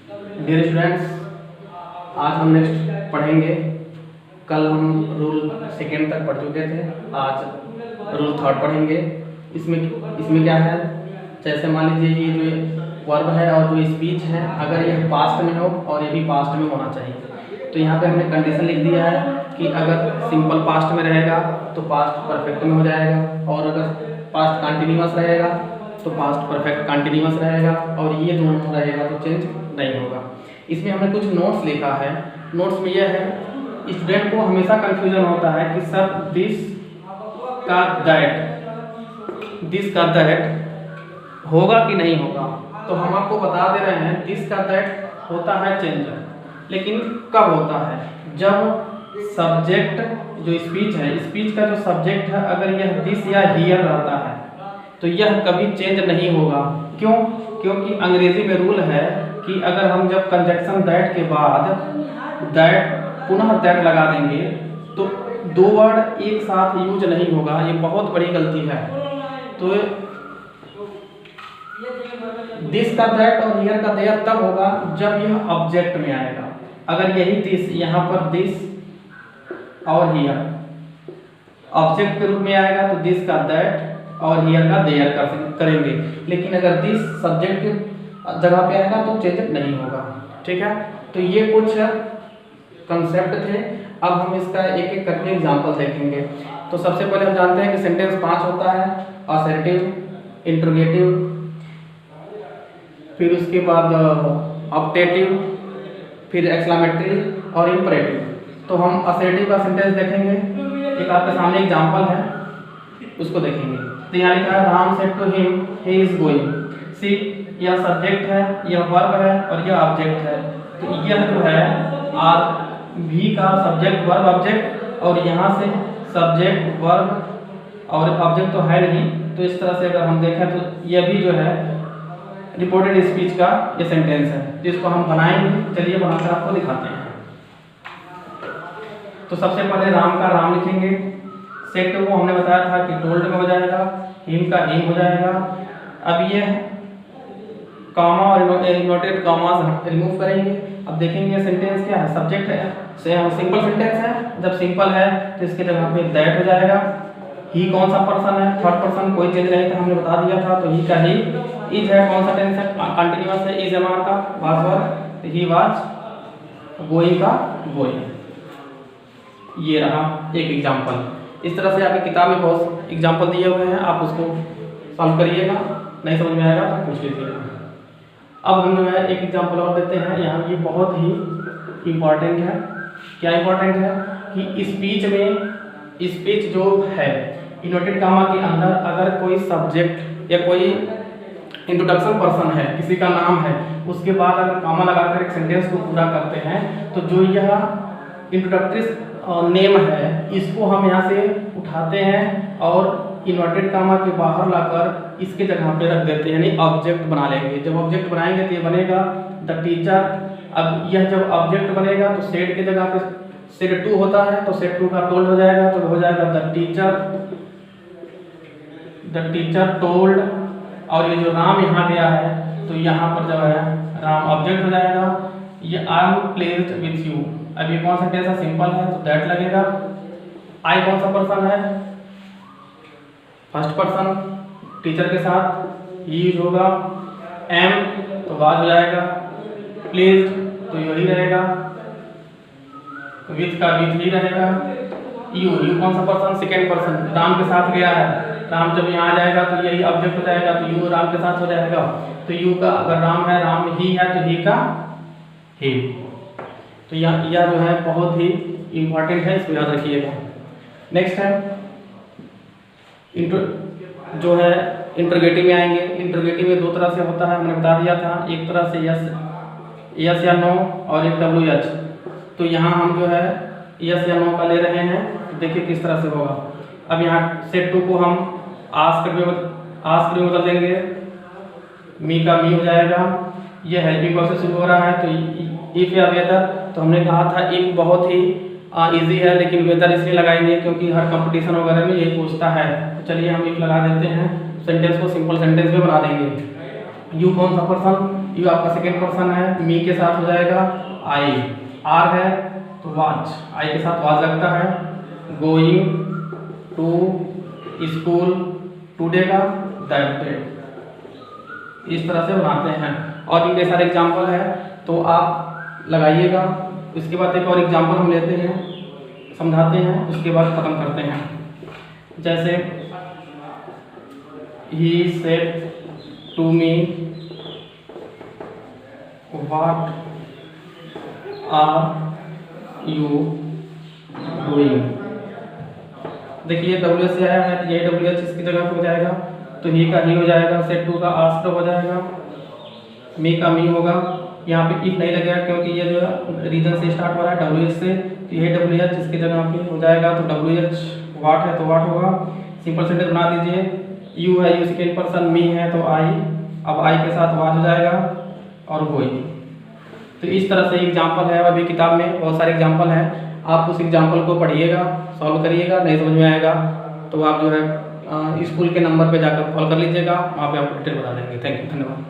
Dear students, आज हम next पढ़ेंगे। कल हम रूल सेकेंड तक पढ़ चुके थे, आज रूल थर्ड पढ़ेंगे। इसमें क्या है, जैसे मान लीजिए ये जो वर्ब है और जो स्पीच है, अगर यह पास्ट में हो और ये भी पास्ट में होना चाहिए, तो यहाँ पे हमने कंडीशन लिख दिया है कि अगर सिंपल पास्ट में रहेगा तो पास्ट परफेक्ट में हो जाएगा, और अगर पास्ट कंटिन्यूअस रहेगा तो पास्ट परफेक्ट कंटिन्यूअस रहेगा, और ये दोनों रहेगा तो चेंज नहीं होगा। इसमें हमने कुछ नोट्स लिखा है। नोट्स में यह है, स्टूडेंट को हमेशा कंफ्यूजन होता है कि सर दिस का दैट होगा कि नहीं होगा। तो हम आपको बता दे रहे हैं दिस का दैट होता है चेंज, लेकिन कब होता है? जब सब्जेक्ट जो स्पीच है, स्पीच का जो सब्जेक्ट है, अगर यह दिस या हियर रहता है तो यह कभी चेंज नहीं होगा। क्यों? क्योंकि अंग्रेजी में रूल है कि अगर हम जब कंजक्शन दैट के बाद दैट पुनः दैट लगा देंगे तो दो वर्ड एक साथ यूज नहीं होगा। ये बहुत बड़ी गलती है। तो दिस का दैट और हियर का देयर तब होगा जब यह ऑब्जेक्ट में आएगा। अगर यही दिस यहाँ पर दिस और हियर ऑब्जेक्ट के रूप में आएगा तो दिस का दैट और हियर का देयर करेंगे, लेकिन अगर दिस सब्जेक्ट की जगह पे आएगा तो चेंज नहीं होगा। ठीक है, तो ये कुछ कंसेप्ट थे। अब हम इसका एक एक करके एग्जांपल देखेंगे। तो सबसे पहले हम जानते हैं कि सेंटेंस 5 होता है, असर्टिव, इंट्रोगेटिव, फिर उसके बाद ऑप्टेटिव, फिर एक्सक्लेमेटरी और इंपरेटिव। तो हम असर्टिव का सेंटेंस देखेंगे। एक आपके सामने एग्जांपल है, उसको देखेंगे। तो यहाँ लिखा है Ram said to him he is going. See, यह सब्जेक्ट है, यह वर्ब है और यह ऑब्जेक्ट है। तो यह जो है आर भी का सब्जेक्ट वर्ब ऑब्जेक्ट, और यहाँ से सब्जेक्ट वर्ब और ऑब्जेक्ट तो है नहीं। तो इस तरह से अगर हम देखें तो यह भी जो है रिपोर्टेड स्पीच का ये सेंटेंस है, जिसको हम बनाएंगे। चलिए बनाकर आपको दिखाते हैं। तो सबसे पहले राम का राम लिखेंगे। सेट को हमने बताया था कि टोल्ड में हो जाएगा, हिम का हिम हो जाएगा। अब ये कॉमा और इन्वर्टेड कॉमास रिमूव करेंगे। अब देखेंगे सेंटेंस क्या है, सब्जेक्ट है, सिंपल सेंटेंस है। जब सिंपल है तो इसके जगह पे दैट हो जाएगा। ही कौन सा पर्सन है? थर्ड पर्सन, कोई चेंज नहीं था, हमने बता दिया था। तो ही का ही, इज है कौन सा टेंस है? कंटिन्यूअस है, इज एमआर का was verb, he was, going का गोइंग। ये रहा एक एग्जांपल। इस तरह से आपकी किताब में बहुत एग्जांपल दिए हुए हैं, आप उसको सॉल्व करिएगा। नहीं समझ में आएगा तो पूछ लीजिएगा। अब हम जो है एक एग्जांपल और देते हैं। यहाँ ये बहुत ही इम्पॉर्टेंट है। क्या इम्पॉर्टेंट है कि स्पीच जो है, इन्वर्टेड कॉमा के अंदर अगर कोई सब्जेक्ट या कोई इंट्रोडक्शन पर्सन है, किसी का नाम है, उसके बाद अगर कॉमा लगाकर एक सेंटेंस को पूरा करते हैं तो जो यह इंट्रोडक्टरी नेम है, इसको हम यहाँ से उठाते हैं और इन्वर्टेड कॉमा के बाहर लाकर इसके जगह पे रख देते हैं, यानी ऑब्जेक्ट बना लेंगे। जब ऑब्जेक्ट बनाएंगे तो ये बनेगा द टीचर। अब यह जब ऑब्जेक्ट बनेगा तो सेड के जगह पे सेड टू होता है, तो सेड टू का टोल्ड हो जाएगा, तो हो जाएगा द टीचर टोल्ड। और ये जो राम यहाँ गया है तो यहाँ पर जो है राम ऑब्जेक्ट हो जाएगा। ये I am placed with you. अब ये कौन सा टेंस है? सिंपल है, तो दैट लगेगा। आई कौन सा पर्सन है? फर्स्ट पर्सन, टीचर के साथ ही यूज होगा। एम तो वाज हो जाएगा। प्लीज तो यही रहेगा। विथ का विथ ही रहेगा। यू कौन सा पर्सन? सेकेंड पर्सन, राम के साथ गया है। राम जब यहाँ आ जाएगा तो यही ऑब्जेक्ट हो जाएगा, तो यू राम के साथ हो जाएगा। तो यू का अगर राम है, राम ही है, तो ही का ही। तो यह जो है बहुत ही इम्पॉर्टेंट है, इसको याद रखिएगा। नेक्स्ट है जो है इंट्रोगेटिव में आएंगे। इंट्रोगेटिव में दो तरह से होता है, हमने बता दिया था। एक तरह से यस या नो, और एक WH। तो यहाँ हम जो है यस या नो का ले रहे हैं। तो देखिए किस तरह से होगा। अब यहाँ सेट टू को हम आस्क में बदल देंगे। मी का मी हो जाएगा। ये हेल्पिंग वर्ब से शुरू हो रहा है, तो इफ या वेदर। तो हमने कहा था इफ बहुत ही इजी है, लेकिन वेदर इसलिए लगाएंगे क्योंकि हर कंपटीशन वगैरह में यही पूछता है। तो चलिए हम इफ लगा देते हैं, सेंटेंस को सिंपल सेंटेंस में बना देंगे। यू कौन सा पर्सन? यू आपका सेकेंड पर्सन है, मी के साथ हो जाएगा आई, आर है तो वॉच, आई के साथ वॉच लगता है, गोइंग टू स्कूल, टुडे का दैट डे। इस तरह से बनाते हैं और भी कई सारे एग्जाम्पल है तो आप लगाइएगा। उसके बाद एक और एग्जाम्पल हम लेते हैं, समझाते हैं, उसके बाद ख़त्म करते हैं। जैसे ही said to me what are you doing. देखिए डब्ल्यू से आया है तो ये डब्ल्यू एच इसकी जगह पे हो जाएगा, तो ही का ही हो जाएगा, सेड टू का आस्क हो जाएगा, मी का मी होगा। यहाँ पे इफ नहीं लगेगा क्योंकि ये जो है रीजन से स्टार्ट हो रहा है डब्ल्यू एच से, तो ये डब्ल्यू एच इसकी जगह पे हो जाएगा, तो डब्ल्यू एच वाट है तो वाट होगा। सिंपल सेंटेंस बना दीजिए, यू है, यू सेकेंड पर्सन, मी है तो आई, अब आई के साथ वाट हो जाएगा और गोइंग। तो इस तरह से एग्जाम्पल है, अभी किताब में बहुत सारे एग्जाम्पल हैं, आप उस एग्जाम्पल को पढ़िएगा, सॉल्व करिएगा, नहीं समझ में आएगा तो आप जो है स्कूल के नंबर पे जाकर कॉल कर लीजिएगा, वहाँ पे आपको डिटेल बता देंगे। थैंक यू, धन्यवाद।